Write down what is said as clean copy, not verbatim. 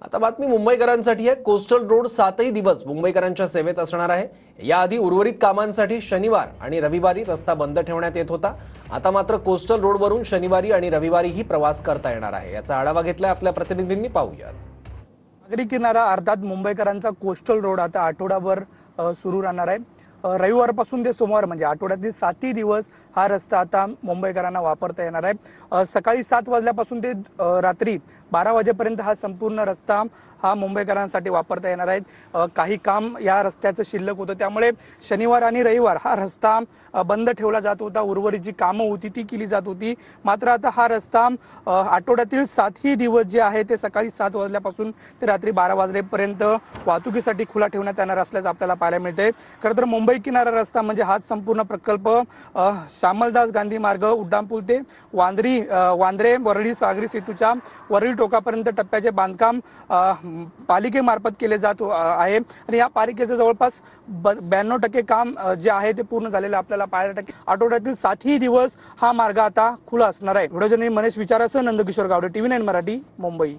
आता बातमी मुंबईकरांसाठी आहे। कोस्टल रोड 7ही दिवस मुंबईकरांच्या सेवेत असणार आहे। याआधी उर्वरित कामांसाठी शनिवार आणि रविवारी रस्ता बंद ठेवण्यात येत होता। आता मात्र कोस्टल रोडवरून शनिवारी आणि रविवारीही प्रवास करता येणार आहे। याचा आढावा घेतलाय आपल्या प्रतिनिधींनी, पाहूया। नागरी किनारा अर्थात मुंबईकरांचा कोस्टल रोड आता आठवडाभर सुरू राहणार आहे। रविवारपासून ते सोमवार म्हणजे आठवड्यातील 7ही दिवस हा रस्ता आता मुंबईकरांना वापरता येणार आहे। सकाळी 7 वाजल्यापासून ते रात्री 12 वाजेपर्यंत हा संपूर्ण रस्ता हा मुंबईकरांसाठी वापरता येणार आहे। काही काम या रस्त्याचं शिल्लक होतं, त्यामुळे शनिवार आणि रविवार हा रस्ता बंद ठेवला जात होता। उर्वरित जी कामं होती ती केली जात होती। मात्र आता हा रस्ता आठवड्यातील 7ही दिवस जे आहे ते सकाळी 7 वाजल्यापासून ते रात्री 12 वाजेपर्यंत वाहतुकीसाठी खुला ठेवण्यात येणार असल्याचं आपल्याला पाहायला मिळते। खरं तर मुंबई किनारा रस्ता म्हणजे हाच संपूर्ण प्रकल्प श्यामलदास गांधी मार्ग उड्डाणपूल ते वांद्रे वरळी सागरी सेतूच्या वरळी टोकापर्यंत टप्प्याचे बांधकाम पालिकेमार्फत केले जात आहे। आणि या पालिकेचं जवळपास 92% काम जे आहे ते पूर्ण झालेलं आपल्याला पाहायला मिळते। आठवड्यातील 7ही दिवस हा मार्ग आता खुला असणार आहे। व्हिडिओ जर्नलिस्ट मनीष विचारासह नंदकिशोर गावडे, TV9 मराठी, मुंबई।